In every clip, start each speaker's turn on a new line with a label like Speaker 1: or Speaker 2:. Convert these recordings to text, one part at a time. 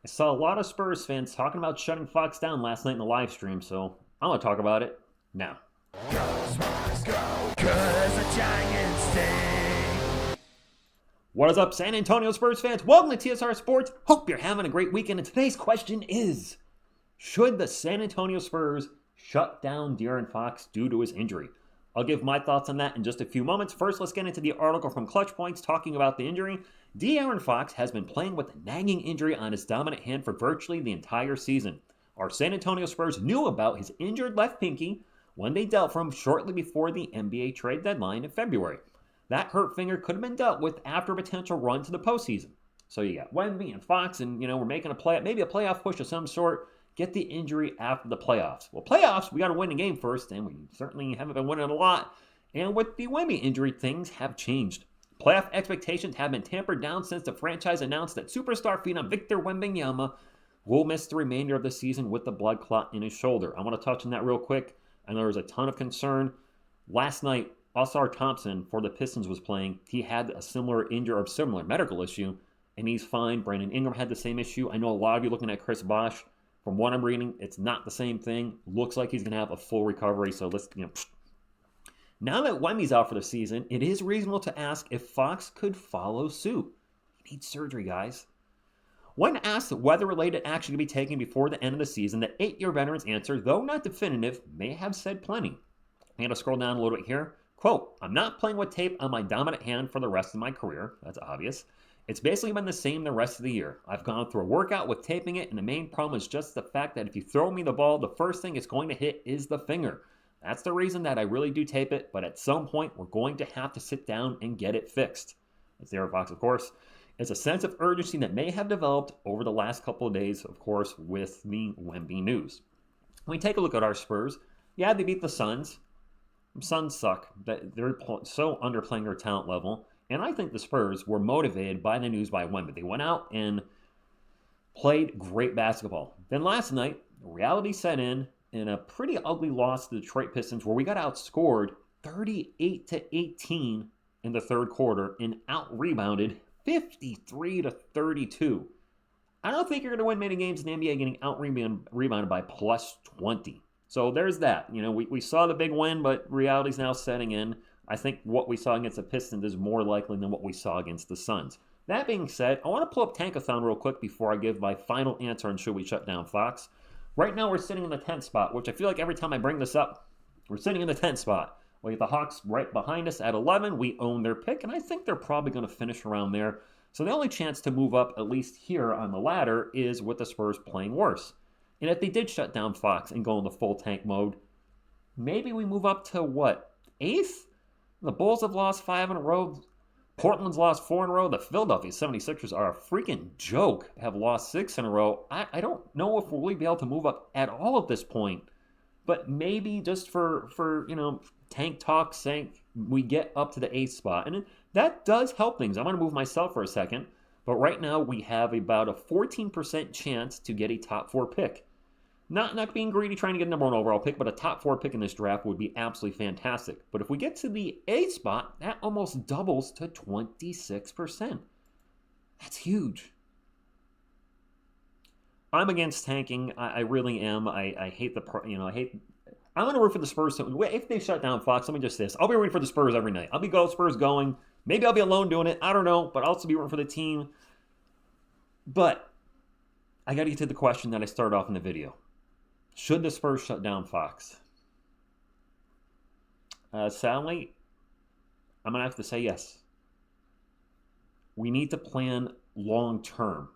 Speaker 1: I saw a lot of Spurs fans talking about shutting Fox down last night in the live stream, so I'm going to talk about it now.
Speaker 2: Go, Spurs, go, 'cause the Giants stink.
Speaker 1: What is up, San Antonio Spurs fans? Welcome to TSR Sports. Hope you're having a great weekend. And today's question is, should the San Antonio Spurs shut down De'Aaron Fox due to his injury? I'll give my thoughts on that in just a few moments. First, let's get into the article from Clutch Points talking about the injury. De'Aaron Fox has been playing with a nagging injury on his dominant hand for virtually the entire season. Our San Antonio Spurs knew about his injured left pinky when they dealt for him shortly before the NBA trade deadline in February. That hurt finger could have been dealt with after a potential run to the postseason. So you got Wemby and Fox, and we're making maybe a playoff push of some sort. Get the injury after the playoffs. Well, playoffs, we got to win the game first, and we certainly haven't been winning a lot. And with the Wemby injury, things have changed. Playoff expectations have been tampered down since the franchise announced that superstar phenom Victor Wembanyama will miss the remainder of the season with the blood clot in his shoulder. I want to touch on that real quick. I know there was a ton of concern. Last night, Ausar Thompson for the Pistons was playing. He had a similar injury or similar medical issue, and he's fine. Brandon Ingram had the same issue. I know a lot of you looking at Chris Bosh. From what I'm reading, it's not the same thing. Looks like he's going to have a full recovery. So let's, Now that Wemby's out for the season, it is reasonable to ask if Fox could follow suit. He needs surgery, guys. When asked whether related action could be taken before the end of the season, the 8-year veteran's answer, though not definitive, may have said plenty. I'm going to scroll down a little bit here. Quote, I'm not playing with tape on my dominant hand for the rest of my career. That's obvious. It's basically been the same the rest of the year. I've gone through a workout with taping it, and the main problem is just the fact that if you throw me the ball, the first thing it's going to hit is the finger. That's the reason that I really do tape it, but at some point, we're going to have to sit down and get it fixed. That's De'Aaron Fox, of course. It's a sense of urgency that may have developed over the last couple of days, of course, with the Wemby news. When we take a look at our Spurs, yeah, they beat the Suns. The Suns suck. They're so underplaying their talent level. And I think the Spurs were motivated by the news by Wemby. They went out and played great basketball. Then last night, reality set in a pretty ugly loss to the Detroit Pistons where we got outscored 38-18 in the third quarter and out-rebounded 53-32. I don't think you're going to win many games in the NBA getting out-rebounded by plus 20. So there's that. We saw the big win, but reality's now setting in. I think what we saw against the Pistons is more likely than what we saw against the Suns. That being said, I want to pull up Tankathon real quick before I give my final answer on should we shut down Fox. Right now we're sitting in the 10th spot, which I feel like every time I bring this up, we're sitting in the 10th spot. We have the Hawks right behind us at 11. We own their pick, and I think they're probably going to finish around there. So the only chance to move up, at least here on the ladder, is with the Spurs playing worse. And if they did shut down Fox and go into full tank mode, maybe we move up to what, 8th? The Bulls have lost 5 in a row. Portland's lost 4 in a row. The Philadelphia 76ers are a freaking joke, have lost 6 in a row. I don't know if we'll really be able to move up at all at this point. But maybe just for tank talk's sake, we get up to the 8th spot. And that does help things. I'm going to move myself for a second. But right now we have about a 14% chance to get a top 4 pick. Not being greedy, trying to get a number 1 overall pick, but a top 4 pick in this draft would be absolutely fantastic. But if we get to the 8th spot, that almost doubles to 26%. That's huge. I'm against tanking. I really am. I hate I'm going to root for the Spurs. If they shut down Fox, let me just say this. I'll be rooting for the Spurs every night. I'll be Spurs going. Maybe I'll be alone doing it. I don't know. But I'll also be rooting for the team. But I got to get to the question that I started off in the video. Should the Spurs shut down Fox? Sadly, I'm going to have to say yes. We need to plan long term.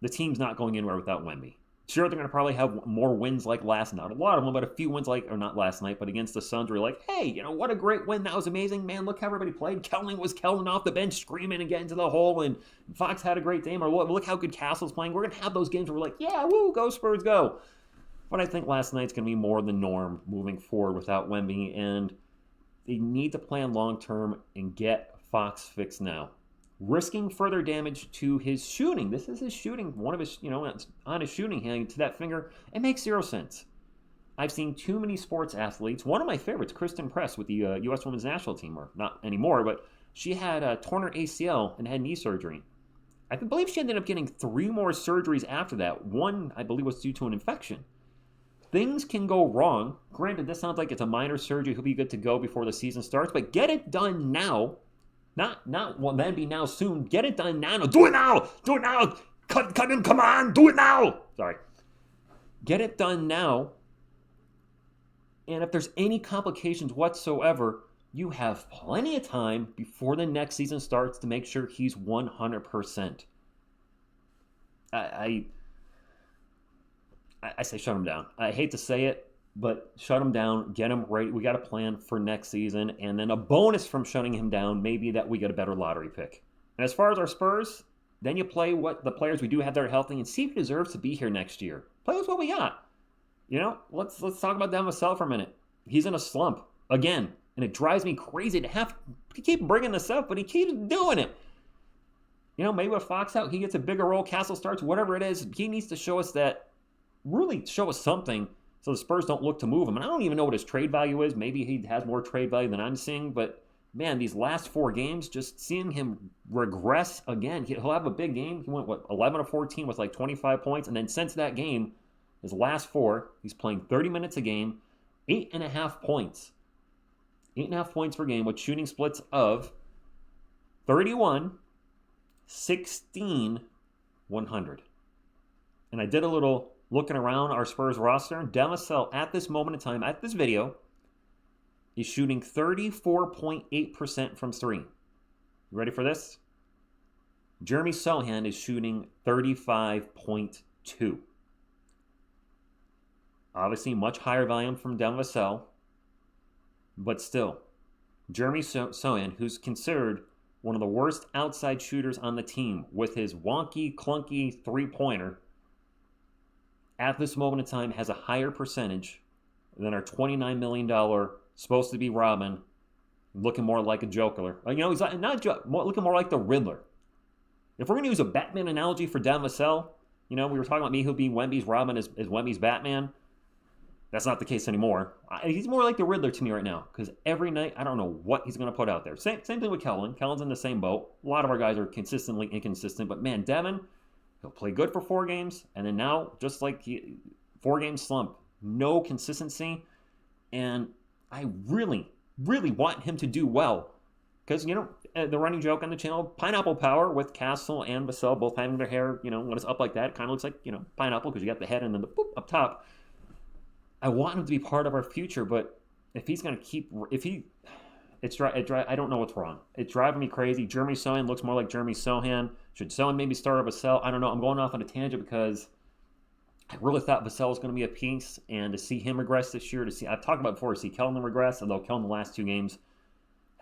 Speaker 1: The team's not going anywhere without Wemby. Sure, they're going to probably have more wins like last night. A lot of them, but a few wins or not last night, but against the Suns, we're like, hey, what a great win. That was amazing. Man, look how everybody played. Kelling was Kelling off the bench, screaming and getting to the hole, and Fox had a great game. Or look how good Castle's playing. We're going to have those games where we're like, yeah, woo, go Spurs, go. But I think last night's going to be more the norm moving forward without Wemby, and they need to plan long term and get Fox fixed now. Risking further damage to his shooting. This is his shooting, one of his, on his shooting hand to that finger. It makes 0 sense. I've seen too many sports athletes. One of my favorites, Kristen Press with the U.S. Women's National Team, or not anymore, but she had torn her ACL and had knee surgery. I believe she ended up getting 3 more surgeries after that. One, I believe, was due to an infection. Things can go wrong. Granted, this sounds like it's a minor surgery. He'll be good to go before the season starts, but get it done now. Not well, then be now soon. Get it done now. No, do it now. Do it now. Cut him. Come on. Do it now. Sorry. Get it done now. And if there's any complications whatsoever, you have plenty of time before the next season starts to make sure he's 100%. I say shut him down. I hate to say it, but shut him down. Get him ready. We got a plan for next season. And then a bonus from shutting him down, maybe that we get a better lottery pick. And as far as our Spurs, then you play what the players we do have that are healthy and see if he deserves to be here next year. Play with what we got. You know, let's talk about Devin Vassell for a minute. He's in a slump again, and it drives me crazy to have to keep bringing this up, but he keeps doing it. You know, maybe with Fox out, he gets a bigger role, Castle starts, whatever it is. He needs to show us that, really show us something so the Spurs don't look to move him. And I don't even know what his trade value is. Maybe he has more trade value than I'm seeing, but man, these last 4 games, just seeing him regress again. He'll have a big game. He went, 11 of 14 with like 25 points. And then since that game, his last 4, he's playing 30 minutes a game, 8.5 points. 8.5 points per game with shooting splits of 31, 16, 100. And I did a little looking around our Spurs roster. Devin Vassell, at this moment in time, at this video, is shooting 34.8% from 3. You ready for this? Jeremy Sohan is shooting 35.2. Obviously, much higher volume from Devin Vassell. But still, Jeremy Sohan, who's considered one of the worst outside shooters on the team with his wonky, clunky three-pointer, at this moment in time has a higher percentage than our $29 million supposed to be Robin, looking more like a Joker. You know, he's not looking more like the Riddler. If we're going to use a Batman analogy for Devin Vassell, you know, we were talking about Miho being Wemby's Robin as Wemby's Batman. That's not the case anymore. He's more like the Riddler to me right now because every night, I don't know what he's going to put out there. Same thing with Kellen. Kellen's in the same boat. A lot of our guys are consistently inconsistent, but man, Devin, he'll play good for 4 games, and then now, just like 4-game slump, no consistency, and I really, really want him to do well because, you know, the running joke on the channel, pineapple power with Castle and Vassell both having their hair, you know, when it's up like that, it kind of looks like, you know, pineapple because you got the head and then the boop up top. I want him to be part of our future, but if he's going to keep, I don't know what's wrong. It's driving me crazy. Jeremy Sohan looks more like Jeremy Sohan. Should Sohan maybe start over Vassell? I don't know. I'm going off on a tangent because I really thought Vassell was going to be a piece, and to see him regress this year, I've talked about before, to see Kellen regress, although Kellen the last 2 games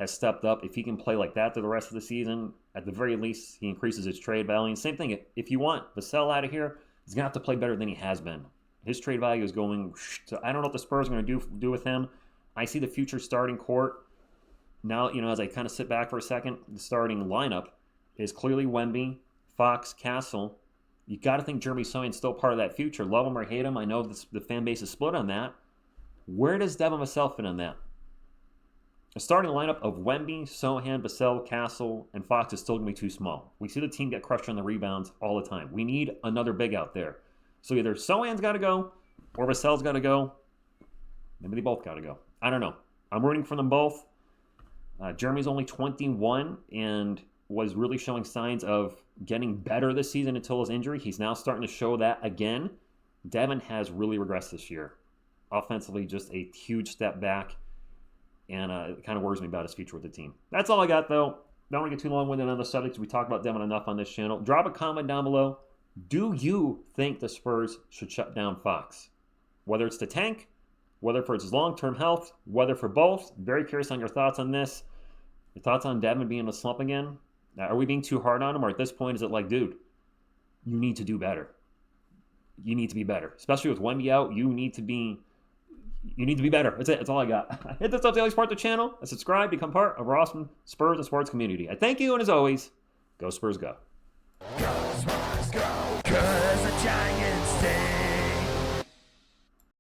Speaker 1: has stepped up. If he can play like that through the rest of the season, at the very least, he increases his trade value. And same thing, if you want Vassell out of here, he's going to have to play better than he has been. His trade value is going, so I don't know what the Spurs are going to do with him. I see the future starting court. Now, you know, as I kind of sit back for a second, the starting lineup is clearly Wemby, Fox, Castle. You got to think Jeremy Sohan's still part of that future. Love him or hate him, I know the fan base is split on that. Where does Devin Vassell fit in that? A starting lineup of Wemby, Sohan, Vassell, Castle, and Fox is still going to be too small. We see the team get crushed on the rebounds all the time. We need another big out there. So either Sohan's got to go or Vassell's got to go. Maybe they both got to go. I don't know. I'm rooting for them both. Jeremy's only 21 and was really showing signs of getting better this season until his injury. He's now starting to show that again. Devin has really regressed this year. Offensively, just a huge step back. And it kind of worries me about his future with the team. That's all I got, though. Don't want to get too long-winded on the subject. We talked about Devin enough on this channel. Drop a comment down below. Do you think the Spurs should shut down Fox? Whether it's the tank, whether for his long-term health, whether for both. Very curious on your thoughts on this. Your thoughts on Devin being in a slump again? Are we being too hard on him? Or at this point, is it like, dude, you need to do better. You need to be better. Especially with Wemby out, you need to be better. That's it. That's all I got. Hit this up daily support the channel and subscribe, become part of our awesome Spurs and sports community. I thank you, and as always, go Spurs go.
Speaker 2: Go Spurs go, 'cause the Giants